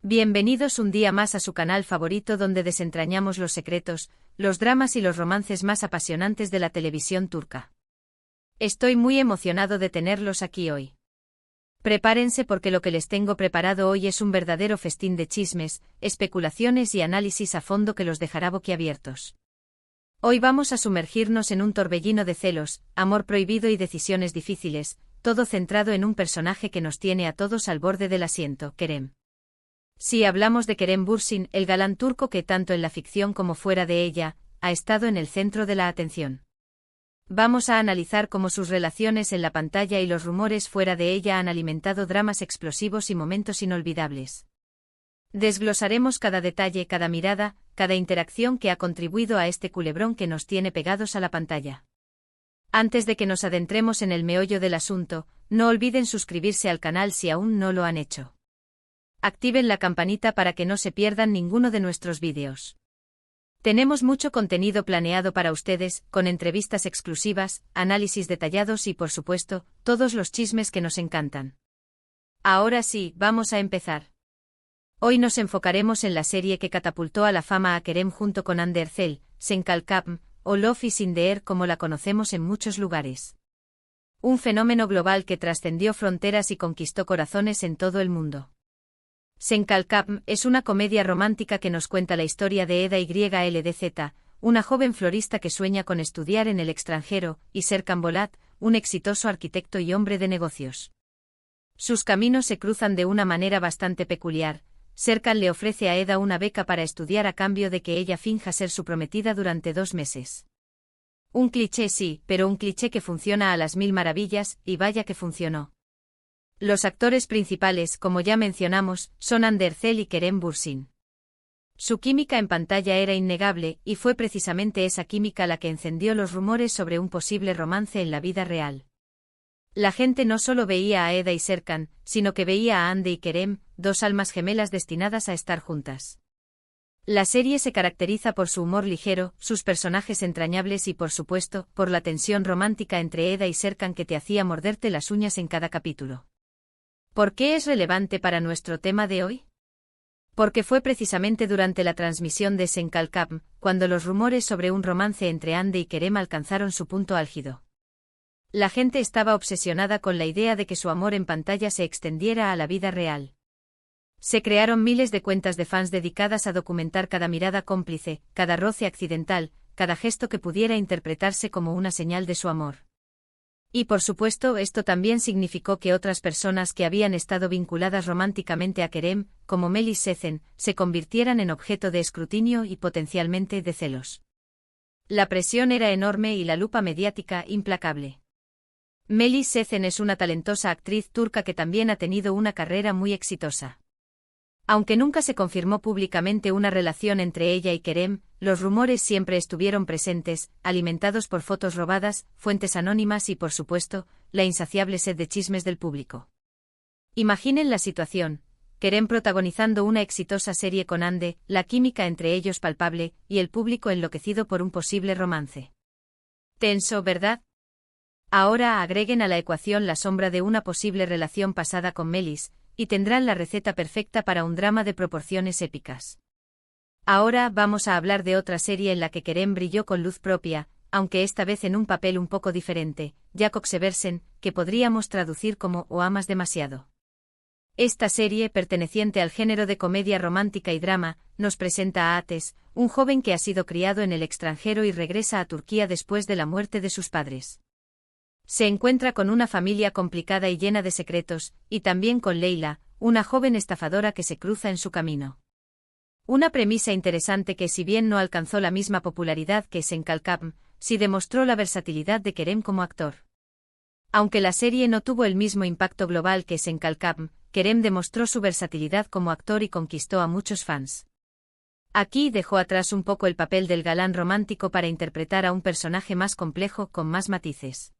Bienvenidos un día más a su canal favorito donde desentrañamos los secretos, los dramas y los romances más apasionantes de la televisión turca. Estoy muy emocionado de tenerlos aquí hoy. Prepárense porque lo que les tengo preparado hoy es un verdadero festín de chismes, especulaciones y análisis a fondo que los dejará boquiabiertos. Hoy vamos a sumergirnos en un torbellino de celos, amor prohibido y decisiones difíciles, todo centrado en un personaje que nos tiene a todos al borde del asiento, Kerem. Si hablamos de Kerem Bürsin, el galán turco que tanto en la ficción como fuera de ella, ha estado en el centro de la atención. Vamos a analizar cómo sus relaciones en la pantalla y los rumores fuera de ella han alimentado dramas explosivos y momentos inolvidables. Desglosaremos cada detalle, cada mirada, cada interacción que ha contribuido a este culebrón que nos tiene pegados a la pantalla. Antes de que nos adentremos en el meollo del asunto, no olviden suscribirse al canal si aún no lo han hecho. Activen la campanita para que no se pierdan ninguno de nuestros vídeos. Tenemos mucho contenido planeado para ustedes, con entrevistas exclusivas, análisis detallados y, por supuesto, todos los chismes que nos encantan. Ahora sí, vamos a empezar. Hoy nos enfocaremos en la serie que catapultó a la fama a Kerem junto con Hande Erçel, Sen Kalkam, o Love is in the Air como la conocemos en muchos lugares. Un fenómeno global que trascendió fronteras y conquistó corazones en todo el mundo. Sen Kalkam es una comedia romántica que nos cuenta la historia de Eda YLDZ, una joven florista que sueña con estudiar en el extranjero, y Serkan Bolat, un exitoso arquitecto y hombre de negocios. Sus caminos se cruzan de una manera bastante peculiar. Serkan le ofrece a Eda una beca para estudiar a cambio de que ella finja ser su prometida durante 2 meses. Un cliché sí, pero un cliché que funciona a las 1000 maravillas, y vaya que funcionó. Los actores principales, como ya mencionamos, son Hande Erçel y Kerem Bürsin. Su química en pantalla era innegable, y fue precisamente esa química la que encendió los rumores sobre un posible romance en la vida real. La gente no solo veía a Eda y Serkan, sino que veía a Hande y Kerem, dos almas gemelas destinadas a estar juntas. La serie se caracteriza por su humor ligero, sus personajes entrañables y, por supuesto, por la tensión romántica entre Eda y Serkan que te hacía morderte las uñas en cada capítulo. ¿Por qué es relevante para nuestro tema de hoy? Porque fue precisamente durante la transmisión de Sen Kalkam, cuando los rumores sobre un romance entre Hande y Kerem alcanzaron su punto álgido. La gente estaba obsesionada con la idea de que su amor en pantalla se extendiera a la vida real. Se crearon miles de cuentas de fans dedicadas a documentar cada mirada cómplice, cada roce accidental, cada gesto que pudiera interpretarse como una señal de su amor. Y por supuesto esto también significó que otras personas que habían estado vinculadas románticamente a Kerem, como Melis Sezen, se convirtieran en objeto de escrutinio y potencialmente de celos. La presión era enorme y la lupa mediática implacable. Melis Sezen es una talentosa actriz turca que también ha tenido una carrera muy exitosa. Aunque nunca se confirmó públicamente una relación entre ella y Kerem, los rumores siempre estuvieron presentes, alimentados por fotos robadas, fuentes anónimas y, por supuesto, la insaciable sed de chismes del público. Imaginen la situación: Kerem protagonizando una exitosa serie con Hande, la química entre ellos palpable, y el público enloquecido por un posible romance. Tenso, ¿verdad? Ahora agreguen a la ecuación la sombra de una posible relación pasada con Melis, y tendrán la receta perfecta para un drama de proporciones épicas. Ahora vamos a hablar de otra serie en la que Kerem brilló con luz propia, aunque esta vez en un papel un poco diferente, Jakobsevesen, que podríamos traducir como "O amas demasiado". Esta serie, perteneciente al género de comedia romántica y drama, nos presenta a Ateş, un joven que ha sido criado en el extranjero y regresa a Turquía después de la muerte de sus padres. Se encuentra con una familia complicada y llena de secretos, y también con Leyla, una joven estafadora que se cruza en su camino. Una premisa interesante que, si bien no alcanzó la misma popularidad que Sen Kalkam, sí demostró la versatilidad de Kerem como actor. Aunque la serie no tuvo el mismo impacto global que Sen Kalkam, Kerem demostró su versatilidad como actor y conquistó a muchos fans. Aquí dejó atrás un poco el papel del galán romántico para interpretar a un personaje más complejo con más matices.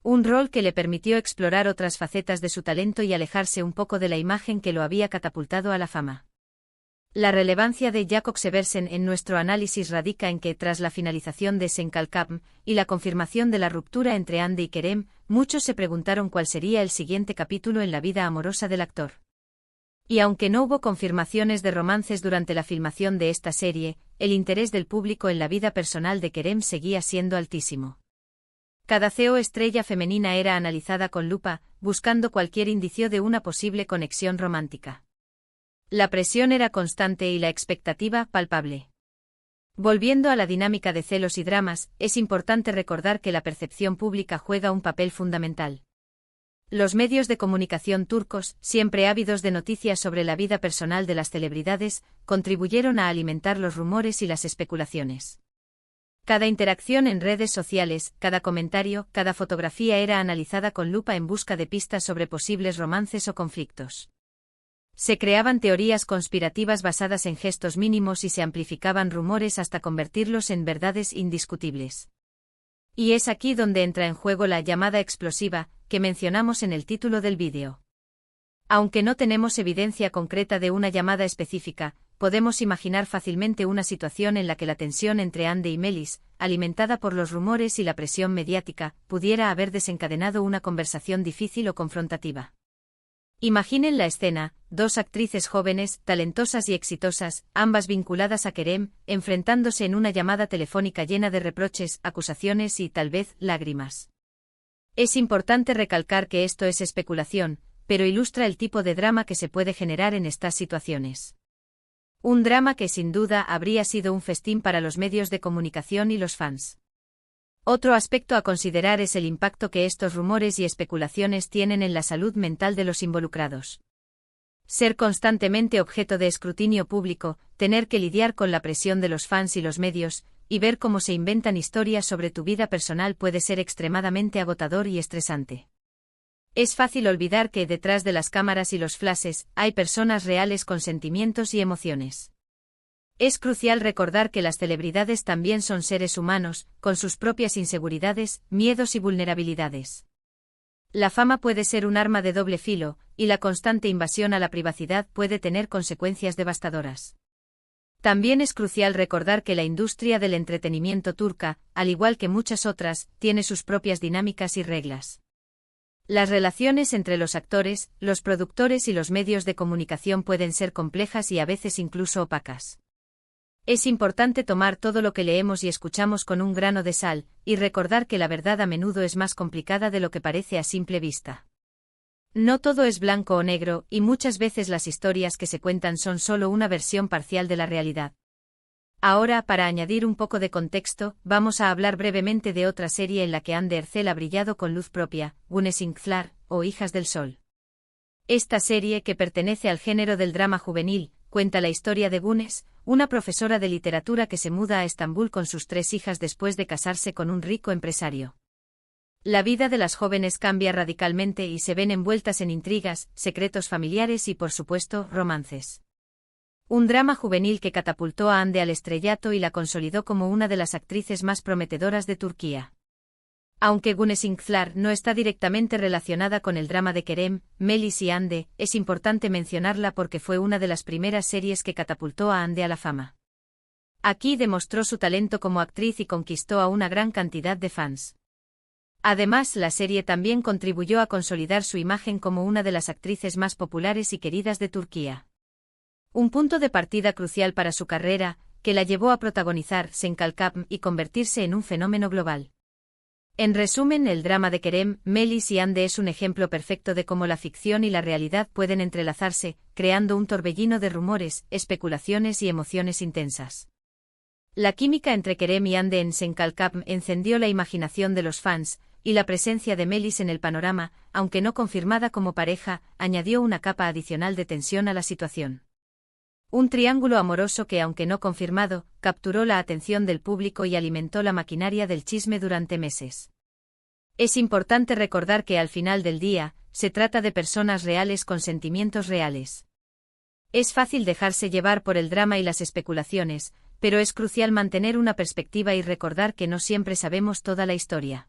Un rol que le permitió explorar otras facetas de su talento y alejarse un poco de la imagen que lo había catapultado a la fama. La relevancia de Jakobsevesen en nuestro análisis radica en que, tras la finalización de Sen Kalkam y la confirmación de la ruptura entre Hande y Kerem, muchos se preguntaron cuál sería el siguiente capítulo en la vida amorosa del actor. Y aunque no hubo confirmaciones de romances durante la filmación de esta serie, el interés del público en la vida personal de Kerem seguía siendo altísimo. Cada CEO estrella femenina era analizada con lupa, buscando cualquier indicio de una posible conexión romántica. La presión era constante y la expectativa palpable. Volviendo a la dinámica de celos y dramas, es importante recordar que la percepción pública juega un papel fundamental. Los medios de comunicación turcos, siempre ávidos de noticias sobre la vida personal de las celebridades, contribuyeron a alimentar los rumores y las especulaciones. Cada interacción en redes sociales, cada comentario, cada fotografía era analizada con lupa en busca de pistas sobre posibles romances o conflictos. Se creaban teorías conspirativas basadas en gestos mínimos y se amplificaban rumores hasta convertirlos en verdades indiscutibles. Y es aquí donde entra en juego la llamada explosiva, que mencionamos en el título del vídeo. Aunque no tenemos evidencia concreta de una llamada específica, podemos imaginar fácilmente una situación en la que la tensión entre Hande y Melis, alimentada por los rumores y la presión mediática, pudiera haber desencadenado una conversación difícil o confrontativa. Imaginen la escena: dos actrices jóvenes, talentosas y exitosas, ambas vinculadas a Kerem, enfrentándose en una llamada telefónica llena de reproches, acusaciones y, tal vez, lágrimas. Es importante recalcar que esto es especulación, pero ilustra el tipo de drama que se puede generar en estas situaciones. Un drama que sin duda habría sido un festín para los medios de comunicación y los fans. Otro aspecto a considerar es el impacto que estos rumores y especulaciones tienen en la salud mental de los involucrados. Ser constantemente objeto de escrutinio público, tener que lidiar con la presión de los fans y los medios, y ver cómo se inventan historias sobre tu vida personal puede ser extremadamente agotador y estresante. Es fácil olvidar que detrás de las cámaras y los flashes hay personas reales con sentimientos y emociones. Es crucial recordar que las celebridades también son seres humanos, con sus propias inseguridades, miedos y vulnerabilidades. La fama puede ser un arma de doble filo, y la constante invasión a la privacidad puede tener consecuencias devastadoras. También es crucial recordar que la industria del entretenimiento turca, al igual que muchas otras, tiene sus propias dinámicas y reglas. Las relaciones entre los actores, los productores y los medios de comunicación pueden ser complejas y a veces incluso opacas. Es importante tomar todo lo que leemos y escuchamos con un grano de sal, y recordar que la verdad a menudo es más complicada de lo que parece a simple vista. No todo es blanco o negro, y muchas veces las historias que se cuentan son solo una versión parcial de la realidad. Ahora, para añadir un poco de contexto, vamos a hablar brevemente de otra serie en la que Hande Erçel ha brillado con luz propia, Güneş İnkızlar, o Hijas del Sol. Esta serie, que pertenece al género del drama juvenil, cuenta la historia de Güneş, una profesora de literatura que se muda a Estambul con sus 3 hijas después de casarse con un rico empresario. La vida de las jóvenes cambia radicalmente y se ven envueltas en intrigas, secretos familiares y, por supuesto, romances. Un drama juvenil que catapultó a Hande al estrellato y la consolidó como una de las actrices más prometedoras de Turquía. Aunque Güneş İnkızlar no está directamente relacionada con el drama de Kerem, Melis y Hande, es importante mencionarla porque fue una de las primeras series que catapultó a Hande a la fama. Aquí demostró su talento como actriz y conquistó a una gran cantidad de fans. Además, la serie también contribuyó a consolidar su imagen como una de las actrices más populares y queridas de Turquía. Un punto de partida crucial para su carrera, que la llevó a protagonizar Sen Kalkam y convertirse en un fenómeno global. En resumen, el drama de Kerem, Melis y Hande es un ejemplo perfecto de cómo la ficción y la realidad pueden entrelazarse, creando un torbellino de rumores, especulaciones y emociones intensas. La química entre Kerem y Hande en Sen Kalkam encendió la imaginación de los fans, y la presencia de Melis en el panorama, aunque no confirmada como pareja, añadió una capa adicional de tensión a la situación. Un triángulo amoroso que, aunque no confirmado, capturó la atención del público y alimentó la maquinaria del chisme durante meses. Es importante recordar que al final del día, se trata de personas reales con sentimientos reales. Es fácil dejarse llevar por el drama y las especulaciones, pero es crucial mantener una perspectiva y recordar que no siempre sabemos toda la historia.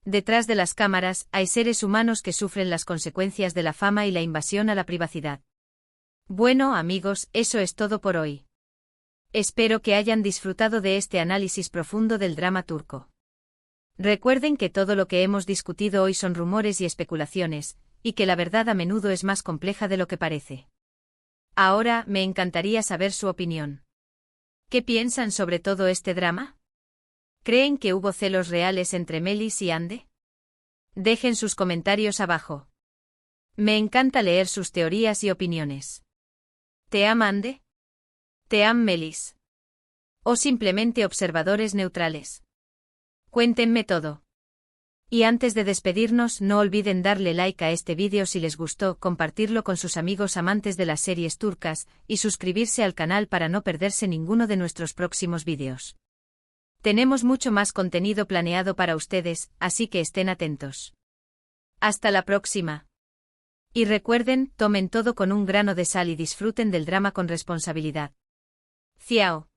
Detrás de las cámaras, hay seres humanos que sufren las consecuencias de la fama y la invasión a la privacidad. Bueno, amigos, eso es todo por hoy. Espero que hayan disfrutado de este análisis profundo del drama turco. Recuerden que todo lo que hemos discutido hoy son rumores y especulaciones, y que la verdad a menudo es más compleja de lo que parece. Ahora, me encantaría saber su opinión. ¿Qué piensan sobre todo este drama? ¿Creen que hubo celos reales entre Melis y Ande? Dejen sus comentarios abajo. Me encanta leer sus teorías y opiniones. ¿Te am Ande? ¿Te am Melis? ¿O simplemente observadores neutrales? Cuéntenme todo. Y antes de despedirnos, no olviden darle like a este vídeo si les gustó, compartirlo con sus amigos amantes de las series turcas, y suscribirse al canal para no perderse ninguno de nuestros próximos vídeos. Tenemos mucho más contenido planeado para ustedes, así que estén atentos. Hasta la próxima. Y recuerden, tomen todo con un grano de sal y disfruten del drama con responsabilidad. Ciao.